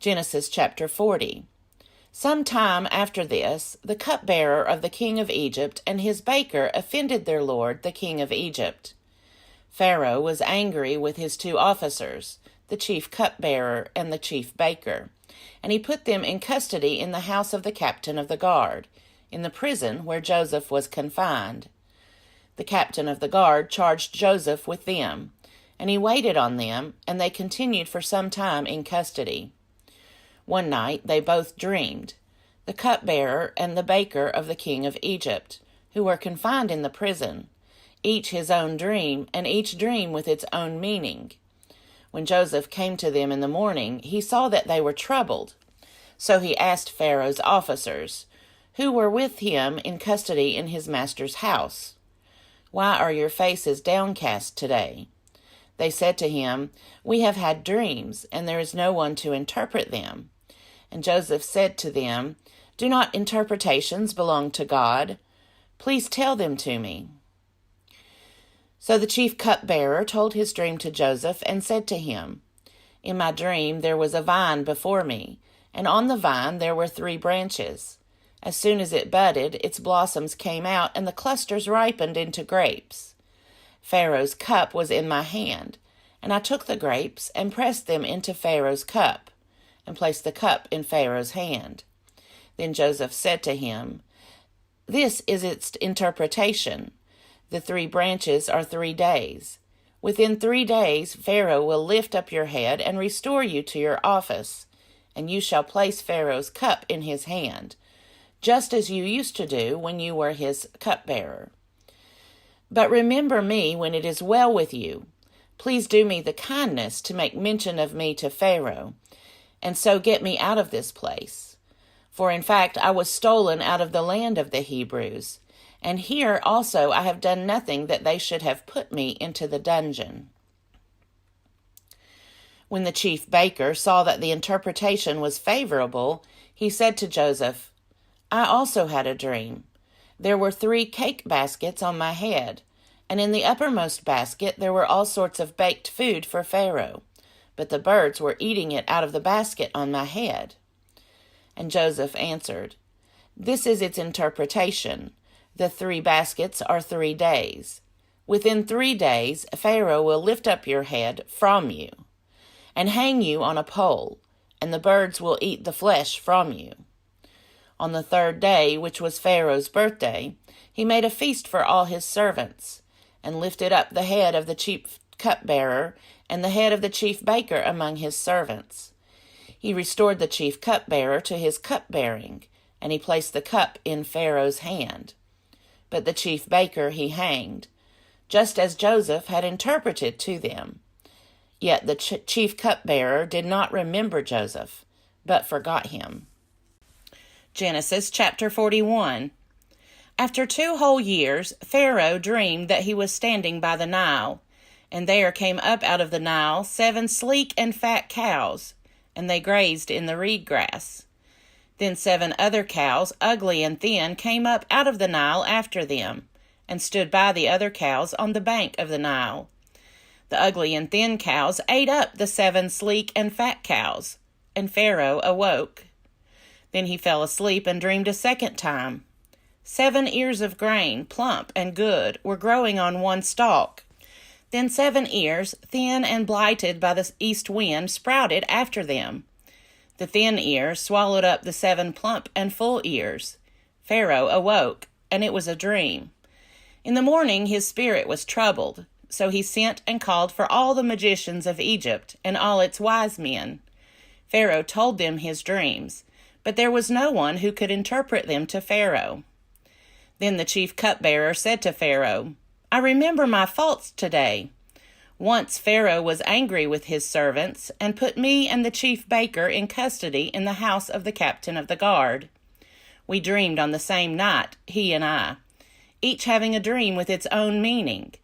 Genesis chapter 40. Some time after this, the cupbearer of the king of Egypt and his baker offended their lord, the king of Egypt. Pharaoh was angry with his two officers, the chief cupbearer and the chief baker, and he put them in custody in the house of the captain of the guard, in the prison where Joseph was confined. The captain of the guard charged Joseph with them, and he waited on them, and they continued for some time in custody. One night they both dreamed, the cupbearer and the baker of the king of Egypt, who were confined in the prison, each his own dream, and each dream with its own meaning. When Joseph came to them in the morning, he saw that they were troubled. So he asked Pharaoh's officers, who were with him in custody in his master's house, "Why are your faces downcast today?" They said to him, "We have had dreams, and there is no one to interpret them." And Joseph said to them, "Do not interpretations belong to God? Please tell them to me." So the chief cupbearer told his dream to Joseph and said to him, "In my dream there was a vine before me, and on the vine there were 3 branches. As soon as it budded, its blossoms came out, and the clusters ripened into grapes. Pharaoh's cup was in my hand, and I took the grapes and pressed them into Pharaoh's cup, and placed the cup in Pharaoh's hand." Then Joseph said to him, "This is its interpretation. The 3 branches are 3 days. Within 3 days Pharaoh will lift up your head and restore you to your office, and you shall place Pharaoh's cup in his hand, just as you used to do when you were his cupbearer. But remember me when it is well with you. Please do me the kindness to make mention of me to Pharaoh, and so get me out of this place. For in fact I was stolen out of the land of the Hebrews, and here also I have done nothing that they should have put me into the dungeon." When the chief baker saw that the interpretation was favorable, he said to Joseph, "I also had a dream. There were 3 cake baskets on my head, and in the uppermost basket there were all sorts of baked food for Pharaoh, but the birds were eating it out of the basket on my head." And Joseph answered, "This is its interpretation. The 3 baskets are 3 days. Within 3 days Pharaoh will lift up your head from you, and hang you on a pole, and the birds will eat the flesh from you." On the 3rd day, which was Pharaoh's birthday, he made a feast for all his servants, and lifted up the head of the chief cupbearer and the head of the chief baker among his servants. He restored the chief cupbearer to his cupbearing, and he placed the cup in Pharaoh's hand. But the chief baker he hanged, just as Joseph had interpreted to them. Yet the chief cupbearer did not remember Joseph, but forgot him. Genesis chapter 41. After 2 whole years, Pharaoh dreamed that he was standing by the Nile, and there came up out of the Nile 7 sleek and fat cows, and they grazed in the reed grass. Then 7 other cows, ugly and thin, came up out of the Nile after them, and stood by the other cows on the bank of the Nile. The ugly and thin cows ate up the 7 sleek and fat cows, and Pharaoh awoke. Then he fell asleep and dreamed a second time. 7 ears of grain, plump and good, were growing on one stalk. Then 7 ears, thin and blighted by the east wind, sprouted after them. The thin ears swallowed up the 7 plump and full ears. Pharaoh awoke, and it was a dream. In the morning his spirit was troubled, so he sent and called for all the magicians of Egypt and all its wise men. Pharaoh told them his dreams, but there was no one who could interpret them to Pharaoh. Then the chief cupbearer said to Pharaoh, "I remember my faults today. Once Pharaoh was angry with his servants and put me and the chief baker in custody in the house of the captain of the guard. We dreamed on the same night, he and I, each having a dream with its own meaning.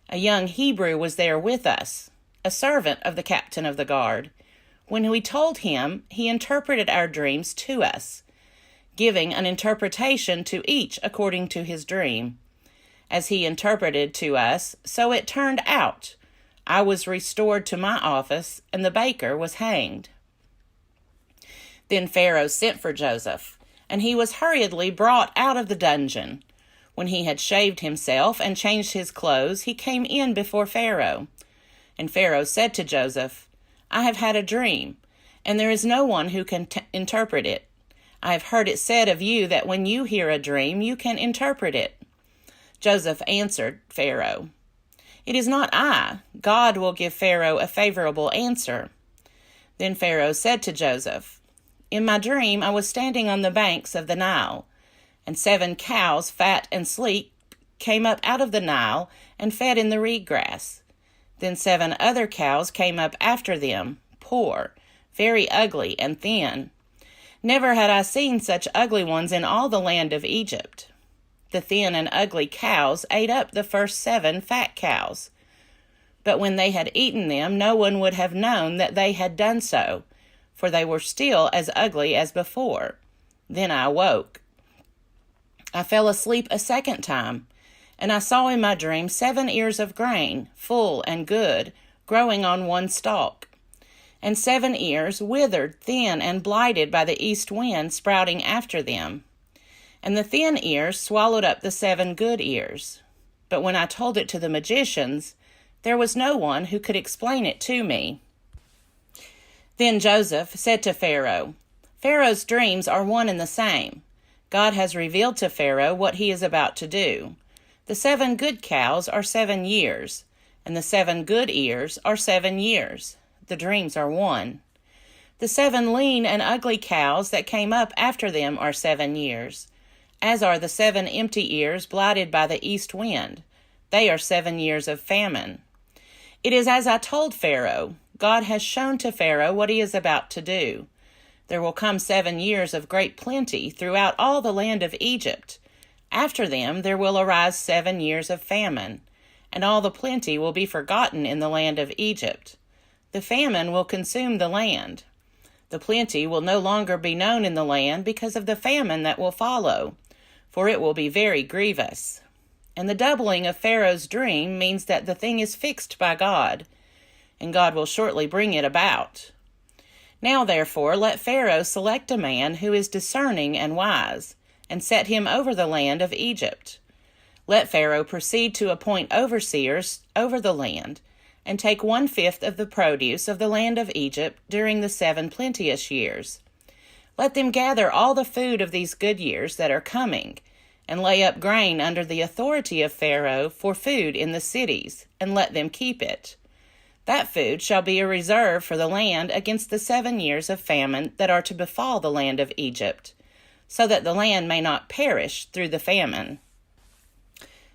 A young Hebrew was there with us, a servant of the captain of the guard. When we told him, he interpreted our dreams to us, giving an interpretation to each according to his dream. As he interpreted to us, so it turned out. I was restored to my office, and the baker was hanged." Then Pharaoh sent for Joseph, and he was hurriedly brought out of the dungeon. When he had shaved himself and changed his clothes, he came in before Pharaoh. And Pharaoh said to Joseph, I have had a dream, and there is no one who can interpret it. I have heard it said of you that when you hear a dream, you can interpret it. Joseph answered Pharaoh, It is not I. God will give Pharaoh a favorable answer. Then Pharaoh said to Joseph, In my dream I was standing on the banks of the Nile, and 7 cows, fat and sleek, came up out of the Nile and fed in the reed grass. Then 7 other cows came up after them, poor, very ugly and thin. Never had I seen such ugly ones in all the land of Egypt. The thin and ugly cows ate up the first 7 fat cows. But when they had eaten them, no one would have known that they had done so, for they were still as ugly as before. Then I awoke. I fell asleep a second time, and I saw in my dream 7 ears of grain, full and good, growing on one stalk, and 7 ears, withered, thin, and blighted by the east wind, sprouting after them. And the thin ears swallowed up the 7 good ears. But when I told it to the magicians, there was no one who could explain it to me. Then Joseph said to Pharaoh, Pharaoh's dreams are one and the same. God has revealed to Pharaoh what he is about to do. The 7 good cows are 7 years, and the 7 good ears are 7 years. The dreams are one. The 7 lean and ugly cows that came up after them are 7 years, as are the 7 empty ears blighted by the east wind. They are 7 years of famine. It is as I told Pharaoh. God has shown to Pharaoh what he is about to do. There will come 7 years of great plenty throughout all the land of Egypt. After them there will arise 7 years of famine, and all the plenty will be forgotten in the land of Egypt. The famine will consume the land. The plenty will no longer be known in the land because of the famine that will follow, for it will be very grievous. And the doubling of Pharaoh's dream means that the thing is fixed by God, and God will shortly bring it about. Now, therefore, let Pharaoh select a man who is discerning and wise, and set him over the land of Egypt. Let Pharaoh proceed to appoint overseers over the land, and take 1/5 of the produce of the land of Egypt during the 7 plenteous years. Let them gather all the food of these good years that are coming, and lay up grain under the authority of Pharaoh for food in the cities, and let them keep it. That food shall be a reserve for the land against the 7 years of famine that are to befall the land of Egypt, so that the land may not perish through the famine.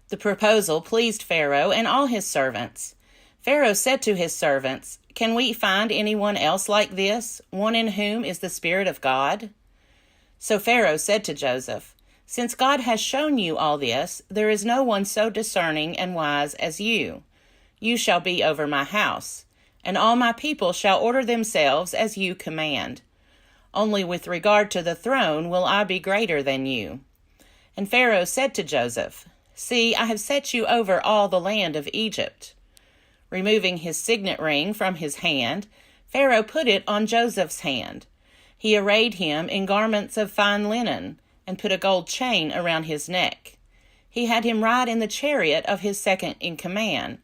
The proposal pleased Pharaoh and all his servants. Pharaoh said to his servants, Can we find anyone else like this, one in whom is the Spirit of God? So Pharaoh said to Joseph, Since God has shown you all this, there is no one so discerning and wise as you. You shall be over my house, and all my people shall order themselves as you command. Only with regard to the throne will I be greater than you. And Pharaoh said to Joseph, See, I have set you over all the land of Egypt. Removing his signet ring from his hand, Pharaoh put it on Joseph's hand. He arrayed him in garments of fine linen, and put a gold chain around his neck. He had him ride in the chariot of his second in command,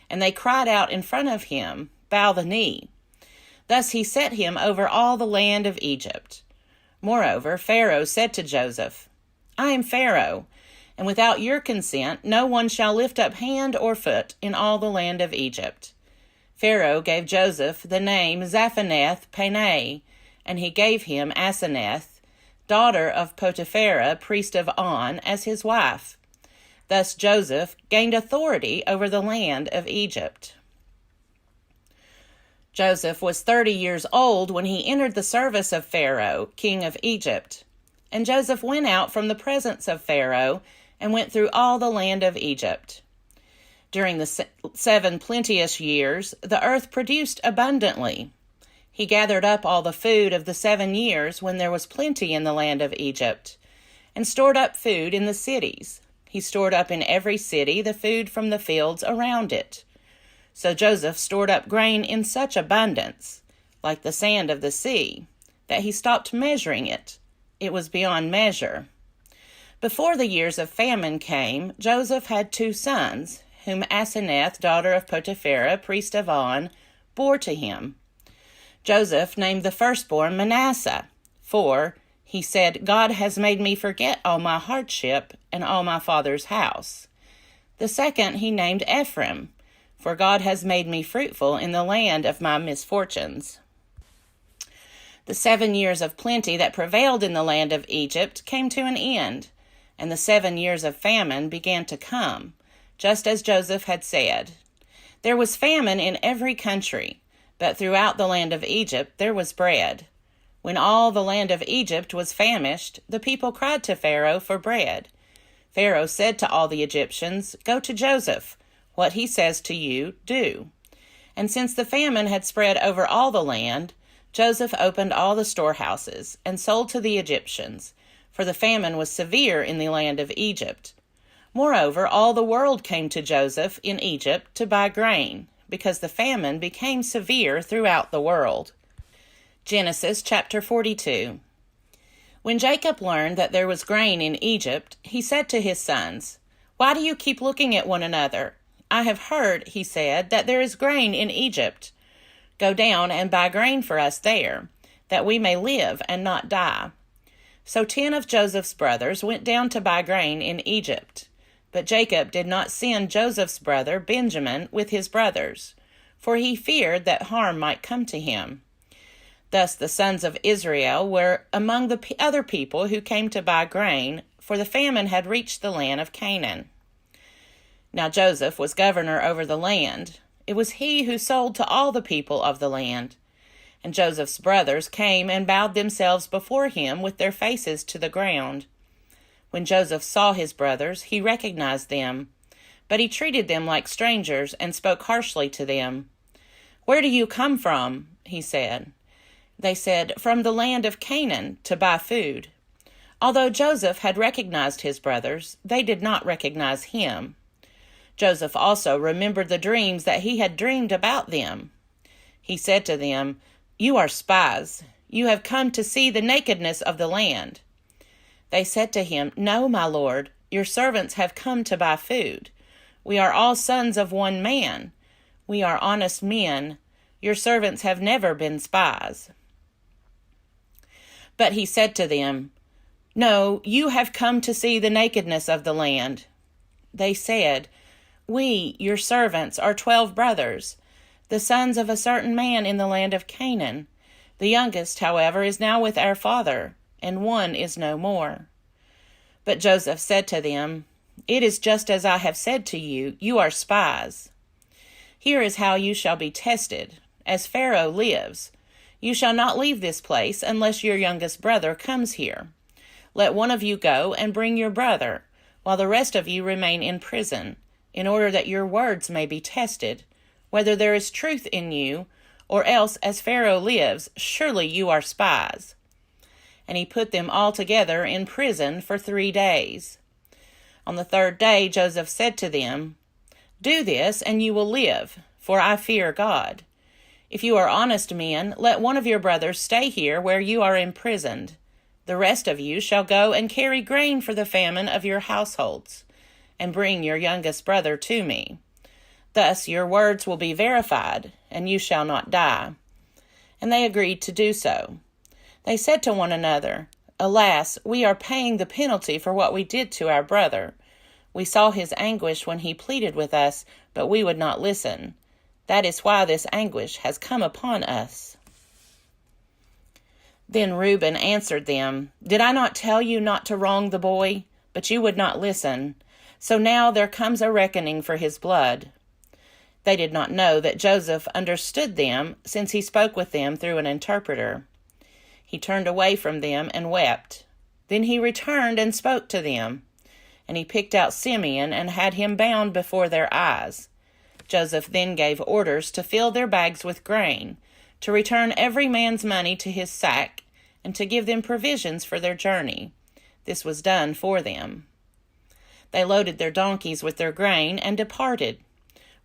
and they cried out in front of him, Bow the knee. Thus he set him over all the land of Egypt. Moreover, Pharaoh said to Joseph, I am Pharaoh, and without your consent no one shall lift up hand or foot in all the land of Egypt. Pharaoh gave Joseph the name Zaphenath-Paneah, and he gave him Asenath, daughter of Potipharah, priest of On, as his wife. Thus Joseph gained authority over the land of Egypt. Joseph was 30 years old when he entered the service of Pharaoh, king of Egypt. And Joseph went out from the presence of Pharaoh and went through all the land of Egypt. During the 7 plenteous years, the earth produced abundantly. He gathered up all the food of the 7 years when there was plenty in the land of Egypt, and stored up food in the cities. He stored up in every city the food from the fields around it. So Joseph stored up grain in such abundance, like the sand of the sea, that he stopped measuring it. It was beyond measure. Before the years of famine came, Joseph had 2 sons, whom Asenath, daughter of Potipherah, priest of On, bore to him. Joseph named the firstborn Manasseh, for, he said, God has made me forget all my hardship and all my father's house. The second he named Ephraim, for God has made me fruitful in the land of my misfortunes. The 7 years of plenty that prevailed in the land of Egypt came to an end, and the 7 years of famine began to come, just as Joseph had said. There was famine in every country, but throughout the land of Egypt there was bread. When all the land of Egypt was famished, the people cried to Pharaoh for bread. Pharaoh said to all the Egyptians, "Go to Joseph. What he says to you, do." And since the famine had spread over all the land, Joseph opened all the storehouses and sold to the Egyptians, for the famine was severe in the land of Egypt. Moreover, all the world came to Joseph in Egypt to buy grain, because the famine became severe throughout the world. Genesis chapter 42. When Jacob learned that there was grain in Egypt, he said to his sons, "Why do you keep looking at one another? I have heard," he said, "that there is grain in Egypt. Go down and buy grain for us there, that we may live and not die." So 10 of Joseph's brothers went down to buy grain in Egypt. But Jacob did not send Joseph's brother Benjamin with his brothers, for he feared that harm might come to him. Thus the sons of Israel were among the other people who came to buy grain, for the famine had reached the land of Canaan. Now Joseph was governor over the land. It was he who sold to all the people of the land. And Joseph's brothers came and bowed themselves before him with their faces to the ground. When Joseph saw his brothers, he recognized them, but he treated them like strangers and spoke harshly to them. "Where do you come from?" he said. They said, "From the land of Canaan, to buy food." Although Joseph had recognized his brothers, they did not recognize him. Joseph also remembered the dreams that he had dreamed about them. He said to them, "You are spies. You have come to see the nakedness of the land." They said to him, "No, my lord, your servants have come to buy food. We are all sons of one man. We are honest men. Your servants have never been spies." But he said to them, "No, you have come to see the nakedness of the land." They said, "We, your servants, are 12 brothers, the sons of a certain man in the land of Canaan. The youngest, however, is now with our father, and one is no more." But Joseph said to them, "It is just as I have said to you, you are spies. Here is how you shall be tested. As Pharaoh lives, you shall not leave this place unless your youngest brother comes here. Let one of you go and bring your brother, while the rest of you remain in prison, in order that your words may be tested, whether there is truth in you, or else, as Pharaoh lives, surely you are spies." And he put them all together in prison for 3 days. On the 3rd day Joseph said to them, "Do this, and you will live, for I fear God. If you are honest men, let one of your brothers stay here where you are imprisoned. The rest of you shall go and carry grain for the famine of your households, and bring your youngest brother to me. Thus your words will be verified, and you shall not die." And they agreed to do so. They said to one another, "Alas, we are paying the penalty for what we did to our brother. We saw his anguish when he pleaded with us, but we would not listen. That is why this anguish has come upon us." Then Reuben answered them, "Did I not tell you not to wrong the boy? But you would not listen. So now there comes a reckoning for his blood." They did not know that Joseph understood them, since he spoke with them through an interpreter. He turned away from them and wept. Then he returned and spoke to them. And he picked out Simeon and had him bound before their eyes. Joseph then gave orders to fill their bags with grain, to return every man's money to his sack, and to give them provisions for their journey. This was done for them. They loaded their donkeys with their grain and departed.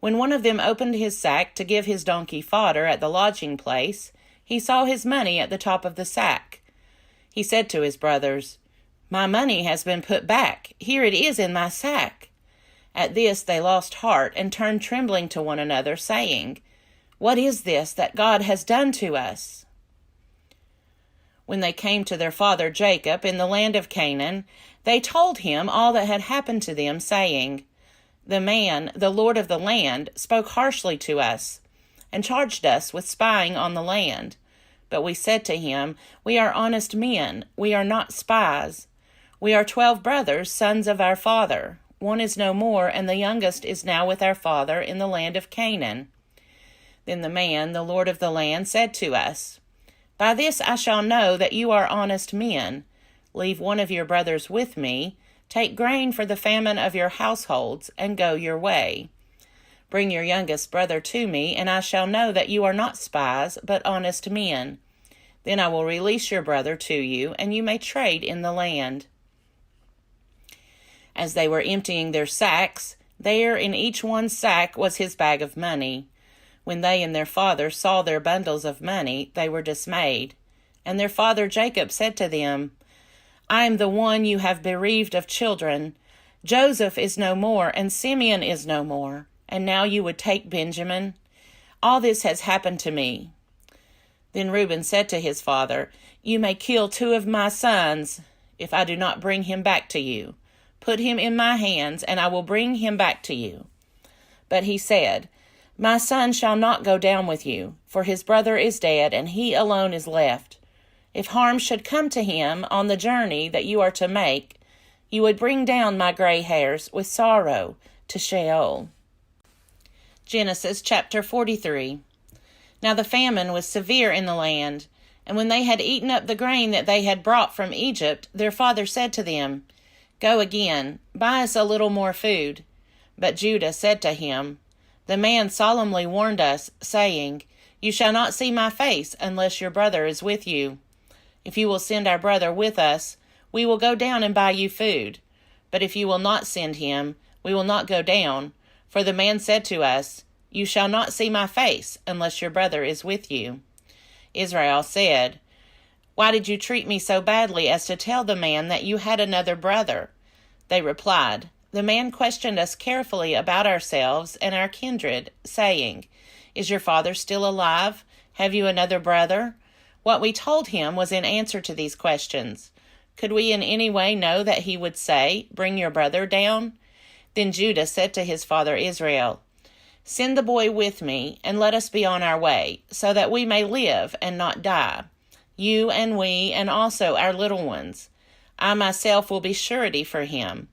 When one of them opened his sack to give his donkey fodder at the lodging place, he saw his money at the top of the sack. He said to his brothers, "My money has been put back. Here it is in my sack." At this they lost heart and turned trembling to one another, saying, "What is this that God has done to us?" When they came to their father Jacob in the land of Canaan, they told him all that had happened to them, saying, "The man, the Lord of the land, spoke harshly to us, and charged us with spying on the land. But we said to him, We are honest men, we are not spies. We are 12 brothers, sons of our father. One is no more, and the youngest is now with our father in the land of Canaan." Then the man, the Lord of the land, said to us, "By this I shall know that you are honest men. Leave one of your brothers with me, take grain for the famine of your households, and go your way. Bring your youngest brother to me, and I shall know that you are not spies, but honest men. Then I will release your brother to you, and you may trade in the land." As they were emptying their sacks, there in each one's sack was his bag of money. When they and their father saw their bundles of money, they were dismayed. And their father Jacob said to them, "I am the one you have bereaved of children. Joseph is no more, and Simeon is no more. And now you would take Benjamin? All this has happened to me." Then Reuben said to his father, "You may kill 2 of my sons, if I do not bring him back to you. Put him in my hands, and I will bring him back to you." But he said, "My son shall not go down with you, for his brother is dead, and he alone is left. If harm should come to him on the journey that you are to make, you would bring down my gray hairs with sorrow to Sheol." Genesis chapter 43. Now the famine was severe in the land, and when they had eaten up the grain that they had brought from Egypt, their father said to them, "Go again, buy us a little more food." But Judah said to him, "The man solemnly warned us, saying, You shall not see my face unless your brother is with you. If you will send our brother with us, we will go down and buy you food. But if you will not send him, we will not go down. For the man said to us, You shall not see my face unless your brother is with you." Israel said, "Why did you treat me so badly as to tell the man that you had another brother?" They replied, "The man questioned us carefully about ourselves and our kindred, saying, Is your father still alive? Have you another brother? What we told him was in answer to these questions. Could we in any way know that he would say, Bring your brother down?" Then Judah said to his father Israel, "Send the boy with me, and let us be on our way, so that we may live and not die, you and we, and also our little ones. I myself will be surety for him.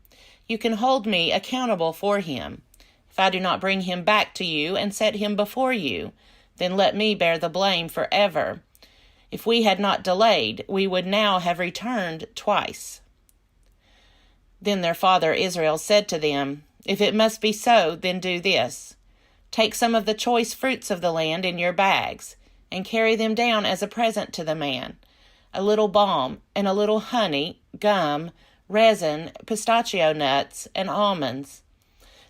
You can hold me accountable for him. If I do not bring him back to you and set him before you, then let me bear the blame forever. If we had not delayed, we would now have returned twice." Then their father Israel said to them, "If it must be so, then do this. Take some of the choice fruits of the land in your bags, and carry them down as a present to the man, a little balm, and a little honey, gum, resin, pistachio nuts, and almonds.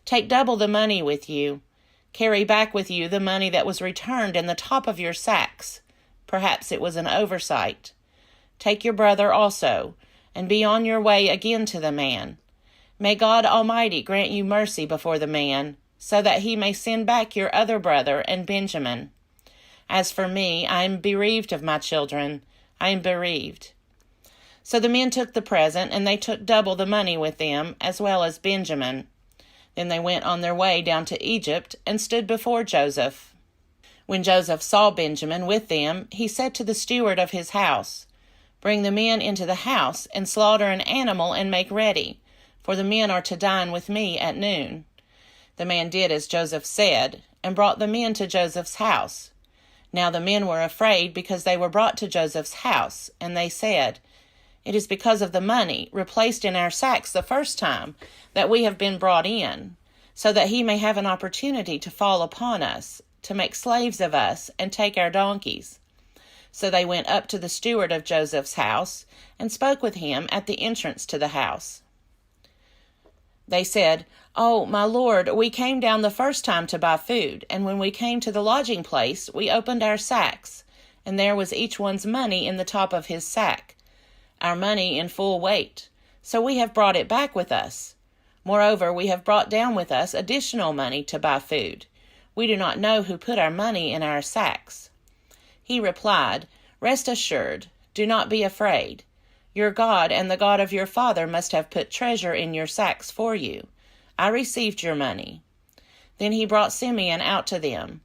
Take double the money with you. Carry back with you the money that was returned in the top of your sacks. Perhaps it was an oversight. Take your brother also, and be on your way again to the man. May God Almighty grant you mercy before the man, so that he may send back your other brother and Benjamin. As for me, I am bereaved of my children. I am bereaved." So the men took the present, and they took double the money with them, as well as Benjamin. Then they went on their way down to Egypt, and stood before Joseph. When Joseph saw Benjamin with them, he said to the steward of his house, "Bring the men into the house, and slaughter an animal and make ready, for the men are to dine with me at noon." The man did as Joseph said, and brought the men to Joseph's house. Now the men were afraid because they were brought to Joseph's house, and they said, "It is because of the money replaced in our sacks the first time that we have been brought in, so that he may have an opportunity to fall upon us, to make slaves of us, and take our donkeys." So they went up to the steward of Joseph's house, and spoke with him at the entrance to the house. They said, "Oh, my lord, we came down the first time to buy food, and when we came to the lodging place, we opened our sacks, and there was each one's money in the top of his sack, our money in full weight. So we have brought it back with us. Moreover, we have brought down with us additional money to buy food. We do not know who put our money in our sacks." He replied, "Rest assured, do not be afraid. Your God and the God of your father must have put treasure in your sacks for you. I received your money." Then he brought Simeon out to them.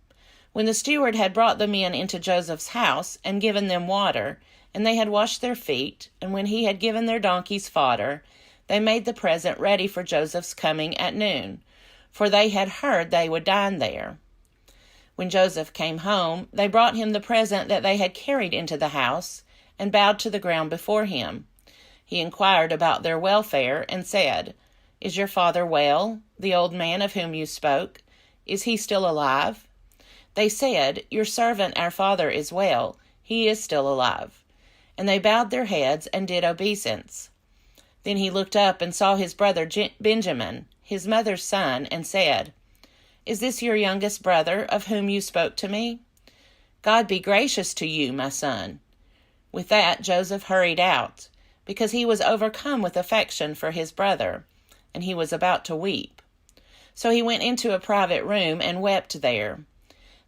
When the steward had brought the men into Joseph's house and given them water, and they had washed their feet, and when he had given their donkeys fodder, they made the present ready for Joseph's coming at noon, for they had heard they would dine there. When Joseph came home, they brought him the present that they had carried into the house, and bowed to the ground before him. He inquired about their welfare, and said, "Is your father well, the old man of whom you spoke? Is he still alive?" They said, "Your servant our father is well, he is still alive." And they bowed their heads and did obeisance. Then he looked up and saw his brother Benjamin, his mother's son, and said, "Is this your youngest brother, of whom you spoke to me? God be gracious to you, my son." With that Joseph hurried out, because he was overcome with affection for his brother, and he was about to weep. So he went into a private room and wept there.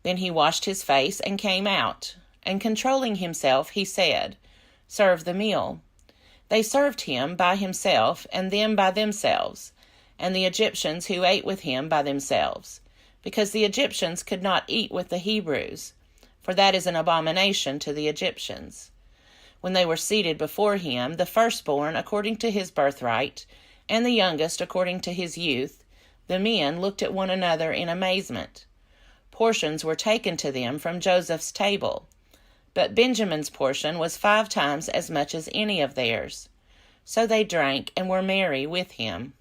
Then he washed his face and came out, and controlling himself, he said, "Serve the meal." They served him by himself, and them by themselves, and the Egyptians who ate with him by themselves, because the Egyptians could not eat with the Hebrews, for that is an abomination to the Egyptians. When they were seated before him, the firstborn according to his birthright, and the youngest according to his youth, the men looked at one another in amazement. Portions were taken to them from Joseph's table, but Benjamin's portion was 5 times as much as any of theirs. So they drank and were merry with him.